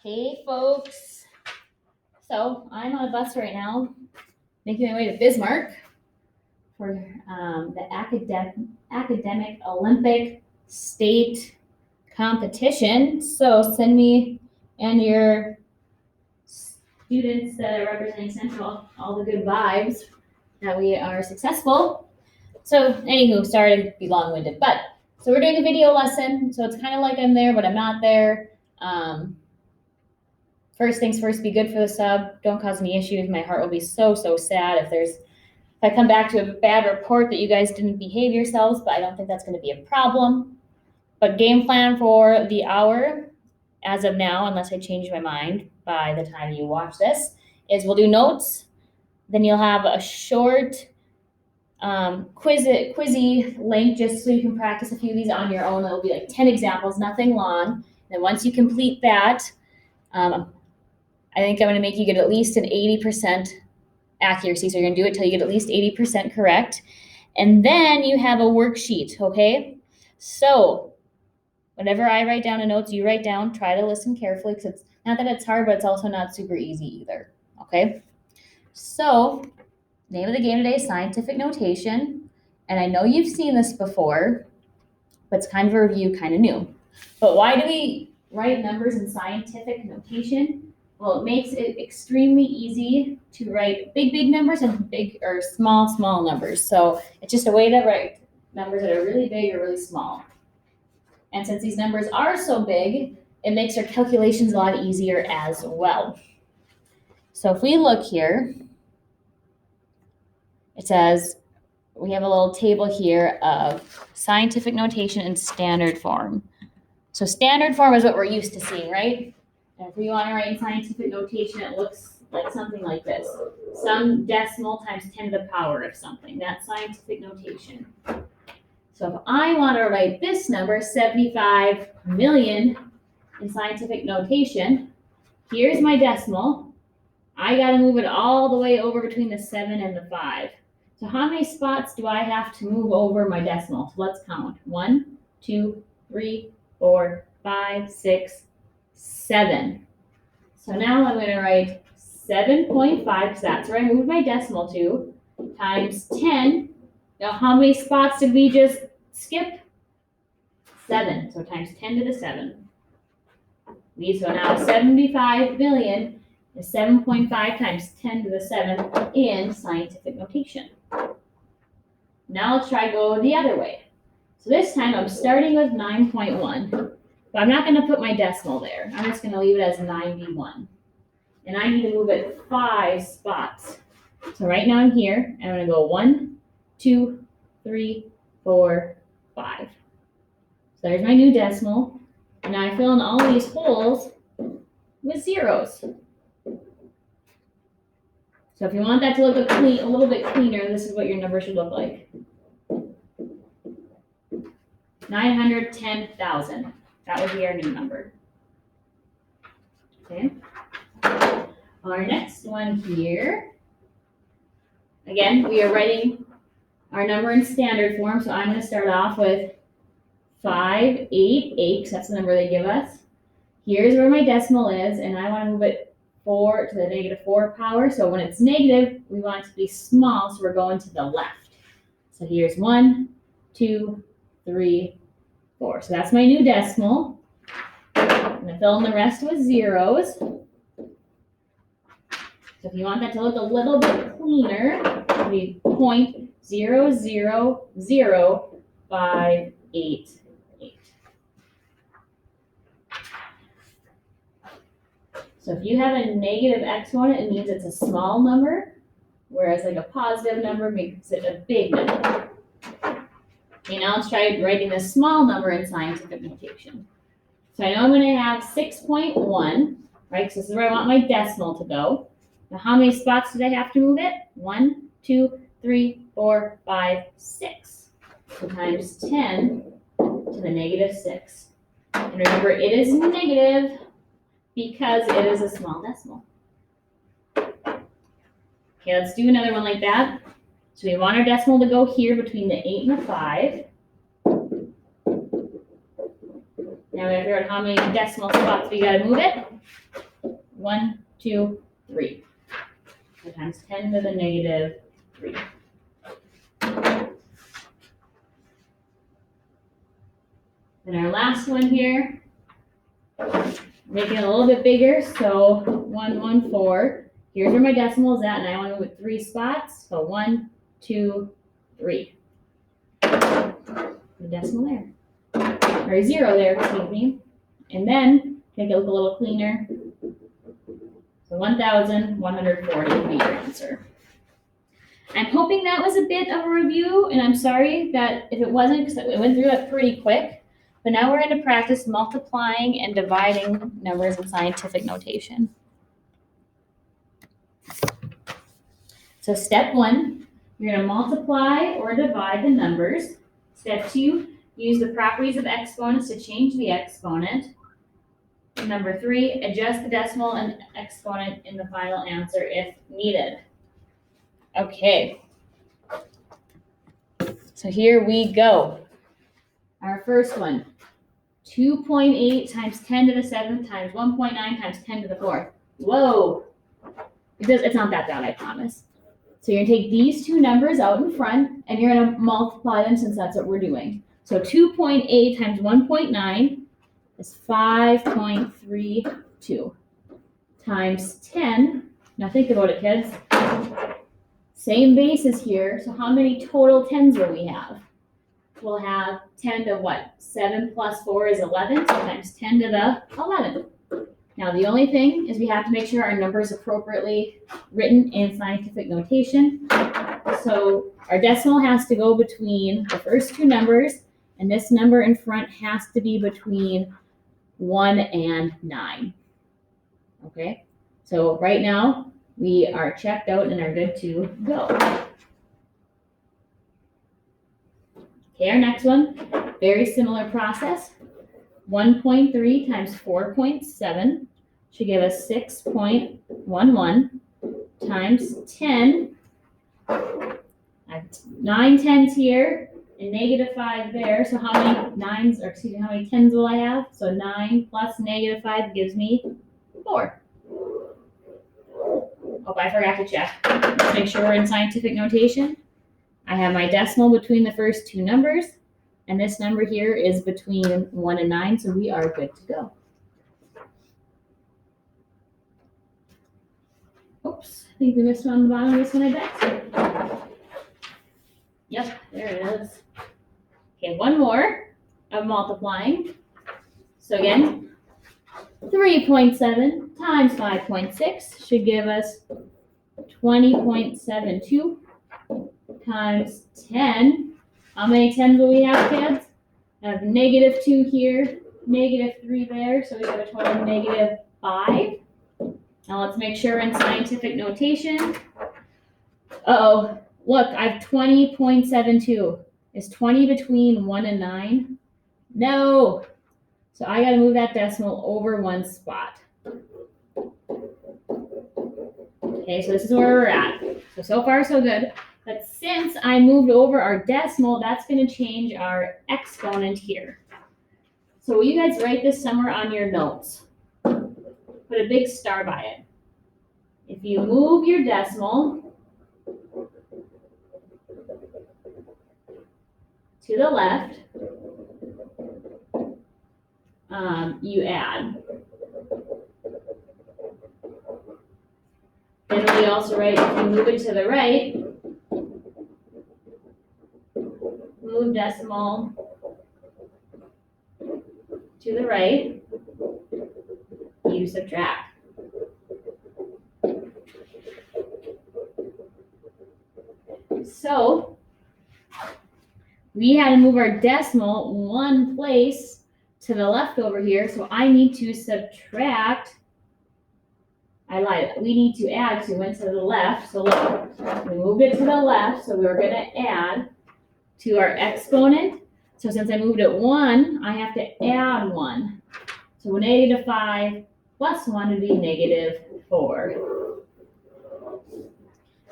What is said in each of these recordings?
Hey folks, so I'm on a bus right now, making my way to Bismarck for the academic Olympic state competition. So send me and your students that are representing Central all the good vibes that we are successful. So anywho, sorry to be long-winded, but so we're doing a video lesson. So it's kind of like I'm there, but I'm not there. First things first, be good for the sub. Don't cause any issues. My heart will be so sad if I come back to a bad report that you guys didn't behave yourselves, but I don't think that's going to be a problem. But game plan for the hour, as of now, unless I change my mind by the time you watch this, is we'll do notes. Then you'll have a short quizzy link just so you can practice a few of these on your own. It'll be like 10 examples, nothing long. And once you complete that, I think I'm going to make you get at least an 80% accuracy. So you're going to do it till you get at least 80% correct. And then you have a worksheet, okay? So whenever I write down a notes, you write down, try to listen carefully because it's not that it's hard, but it's also not super easy either, okay? So name of the game today is scientific notation. And I know you've seen this before, but it's kind of a review, kind of new. But why do we write numbers in scientific notation? Well, it makes it extremely easy to write big numbers and big or small numbers. So it's just a way to write numbers that are really big or really small. And since these numbers are so big, it makes our calculations a lot easier as well. So if we look here, it says we have a little table here of scientific notation in standard form. So standard form is what we're used to seeing, right? And if we want to write in scientific notation, it looks like something like this. Some decimal times 10 to the power of something. That's scientific notation. So if I want to write this number, 75 million, in scientific notation, here's my decimal. I got to move it all the way over between the 7 and the 5. So how many spots do I have to move over my decimal? So let's count. 1, 2, 3, 4, 5, 6, 7. So now I'm going to write 7.5, because that's where I moved my decimal to, times 10. Now, how many spots did we just skip? 7. So times 10 to the 7. So now 75 million is 7.5 times 10 to the 7 in scientific notation. Now let's try to go the other way. So this time I'm starting with 9.1. But I'm not going to put my decimal there. I'm just going to leave it as 91. And I need to move it 5 spots. So right now I'm here, and I'm going to go 1, 2, 3, 4, 5. So there's my new decimal. And now I fill in all these holes with zeros. So if you want that to look a little bit cleaner, this is what your number should look like. 910,000. That would be our new number. Okay. Our next one here. Again, we are writing our number in standard form. So I'm going to start off with 588, because that's the number they give us. Here's where my decimal is, and I want to move it 4 to the -4 power. So when it's negative, we want it to be small, so we're going to the left. So here's 1, 2, 3, 4. So that's my new decimal. I'm going to fill in the rest with zeros. So if you want that to look a little bit cleaner, it'll be 0.000588. So if you have a negative exponent, it means it's a small number, whereas like a positive number makes it a big number. Okay, now let's try writing this small number in scientific notation. So I know I'm going to have 6.1, right? Because this is where I want my decimal to go. Now how many spots did I have to move it? 1, 2, 3, 4, 5, 6. So times 10 to the -6. And remember, it is negative because it is a small decimal. Okay, let's do another one like that. So we want our decimal to go here between the 8 and the 5. Now we have to figure out how many decimal spots we got to move it. 1, 2, 3. So times 10 to the negative 3. Then our last one here, make it a little bit bigger, so 114. Here's where my decimal is at, and I want to move it 3 spots. So 1, 2, 3. The decimal there. Or 0 there, excuse me. And then make it look a little cleaner. So 1,140 would be your answer. I'm hoping that was a bit of a review, and I'm sorry that if it wasn't, because it went through that pretty quick. But now we're going to practice multiplying and dividing numbers in scientific notation. So step 1, you're going to multiply or divide the numbers. Step 2, use the properties of exponents to change the exponent. Number 3, adjust the decimal and exponent in the final answer if needed. Okay. So here we go. Our first one, 2.8 times 10 to the 7th times 1.9 times 10 to the 4th. Whoa. It's not that bad, I promise. So you're going to take these two numbers out in front, and you're going to multiply them since that's what we're doing. So 2.8 times 1.9 is 5.32 times 10. Now think about it, kids. Same basis here. So how many total 10s will we have? We'll have 10 to what? 7 plus 4 is 11, so times 10 to the 11. Now the only thing is we have to make sure our number is appropriately written in scientific notation. So our decimal has to go between the first two numbers, and this number in front has to be between 1 and 9. Okay, so right now we are checked out and are good to go. Okay, our next one, very similar process. 1.3 times 4.7 should give us 6.11 times 10. I have 9 10s here and negative 5 there. So how many 9s, or excuse me, how many 10s will I have? So 9 plus negative 5 gives me 4. Oh, I forgot to check. Let's make sure we're in scientific notation. I have my decimal between the first two numbers, and this number here is between 1 and 9, so we are good to go. Oops, I think we missed one on the bottom of this one, I bet. Yep, there it is. Okay, one more of multiplying. So again, 3.7 times 5.6 should give us 20.72 times 10. How many 10s will we have, kids? I have negative 2 here, negative 3 there, so we have a total of negative 5. Now let's make sure in scientific notation. Uh-oh, look, I have 20.72. Is 20 between 1 and 9? No. So I got to move that decimal over 1 spot. Okay, so this is where we're at. So far, so good. But since I moved over our decimal, that's going to change our exponent here. So will you guys write this somewhere on your notes? Put a big star by it. If you move your decimal to the left, you add. Then we also write, if you move it to the right, move decimal to the right, you subtract. So we had to move our decimal one place to the left over here, so I need to subtract. I lied. We need to add, so we went to the left. So look, we moved it to the left, so we're going to add to our exponent. So since I moved it 1, I have to add 1. So negative 5 plus 1 would be negative 4.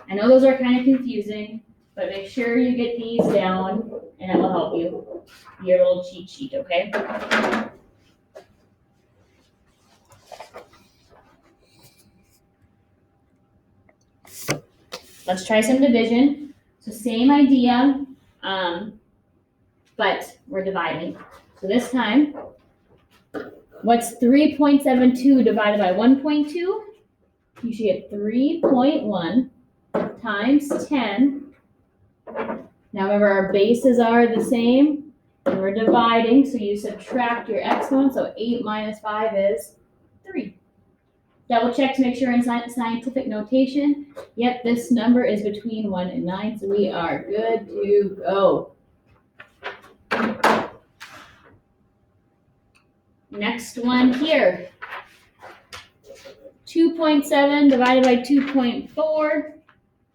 I know those are kind of confusing, but make sure you get these down, and it will help you. Your little cheat sheet, okay? Let's try some division. So same idea, but we're dividing. So this time, what's 3.72 divided by 1.2? You should get 3.1 times 10. Now remember, our bases are the same, and we're dividing, so you subtract your exponent, so 8 minus 5 is 3. Double check to make sure in scientific notation. Yep, this number is between 1 and 9, so we are good to go. Next one here. 2.7 divided by 2.4.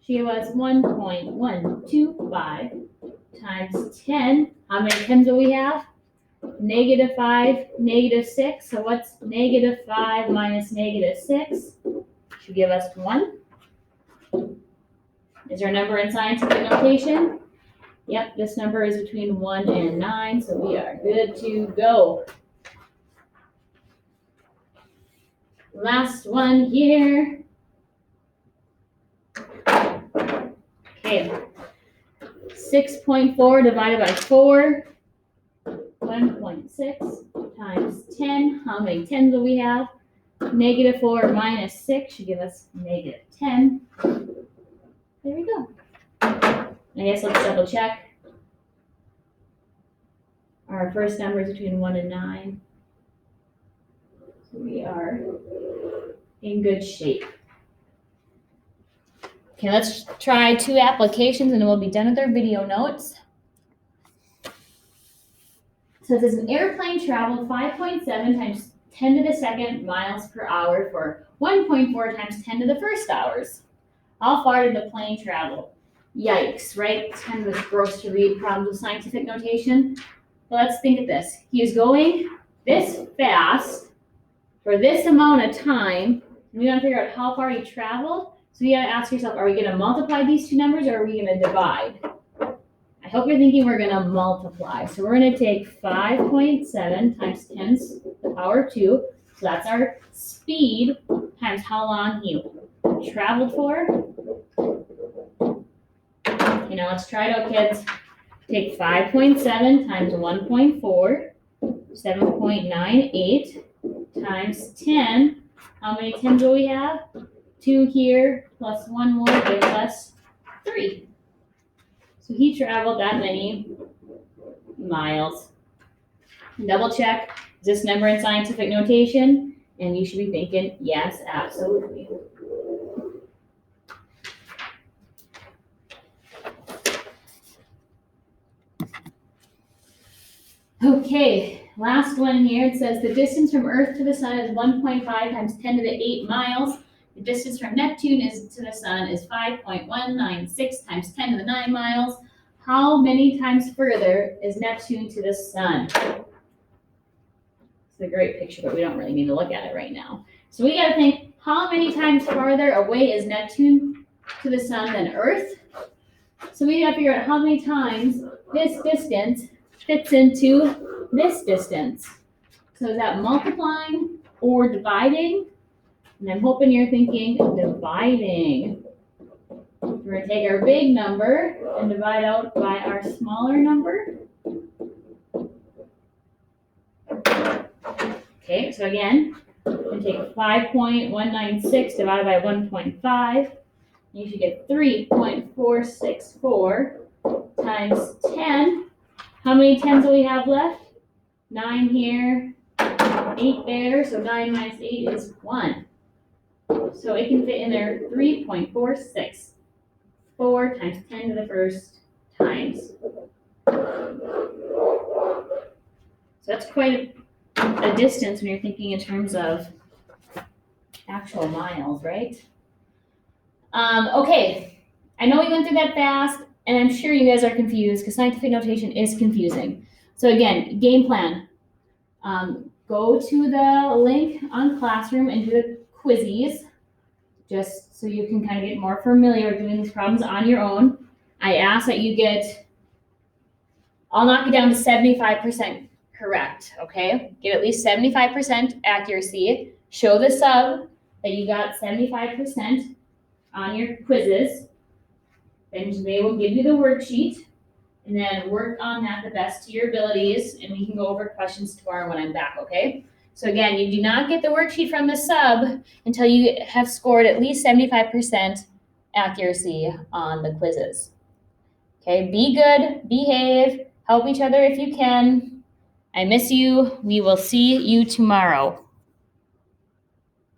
She gave us 1.125 times 10. How many 10s do we have? Negative 5, negative 6. So what's negative 5 minus negative 6? Should give us 1. Is our number in scientific notation? Yep, this number is between 1 and 9, so we are good to go. Last one here. Okay. 6.4 divided by 4. 1.6 times 10. How many 10s do we have? Negative 4 minus 6 should give us negative 10. There we go. I guess let's double check. Our first number is between 1 and 9. So we are in good shape. Okay, let's try 2 applications and then we'll be done with our video notes. So it says an airplane traveled 5.7 times 10 to the second miles per hour for 1.4 times 10 to the first hours. How far did the plane travel? Yikes, right? It's kind of gross to read problems with scientific notation. But let's think of this. He is going this fast for this amount of time. And we got to figure out how far he traveled. So you got to ask yourself, are we going to multiply these two numbers or are we going to divide? I hope you're thinking we're going to multiply. So we're going to take 5.7 times 10 to the power 2. So that's our speed times how long he traveled for. Okay, now let's try it out, kids. Take 5.7 times 1.4, 7.98 times 10. How many 10s do we have? 2 here plus 1 more gives us 3. So he traveled that many miles. Double check, is this number in scientific notation? And you should be thinking, yes, absolutely. Okay, last one here. It says the distance from Earth to the Sun is 1.5 times 10 to the 8 miles. The distance from Neptune to the Sun is 5.196 times 10 to the 9 miles. How many times further is Neptune to the Sun? It's a great picture, but we don't really need to look at it right now. So we got to think, how many times farther away is Neptune to the Sun than Earth? So we got to figure out how many times this distance fits into this distance. So is that multiplying or dividing? And I'm hoping you're thinking dividing. We're going to take our big number and divide out by our smaller number. Okay, so again, we're going to take 5.196 divided by 1.5. You should get 3.464 times 10. How many 10s do we have left? 9 here, 8 there, so 9 minus 8 is 1. So it can fit in there 3.464 times 10 to the first times. So that's quite a distance when you're thinking in terms of actual miles, right? Okay, I know we went through that fast, and I'm sure you guys are confused because scientific notation is confusing. So again, game plan. Go to the link on Classroom and do the quizzes, just so you can kind of get more familiar with doing these problems on your own. I ask that you I'll knock you down to 75% correct, okay? Get at least 75% accuracy. Show the sub that you got 75% on your quizzes. They will give you the worksheet, and then work on that the best to your abilities, and we can go over questions tomorrow when I'm back, okay? So again, you do not get the worksheet from the sub until you have scored at least 75% accuracy on the quizzes. Okay, be good, behave, help each other if you can. I miss you. We will see you tomorrow.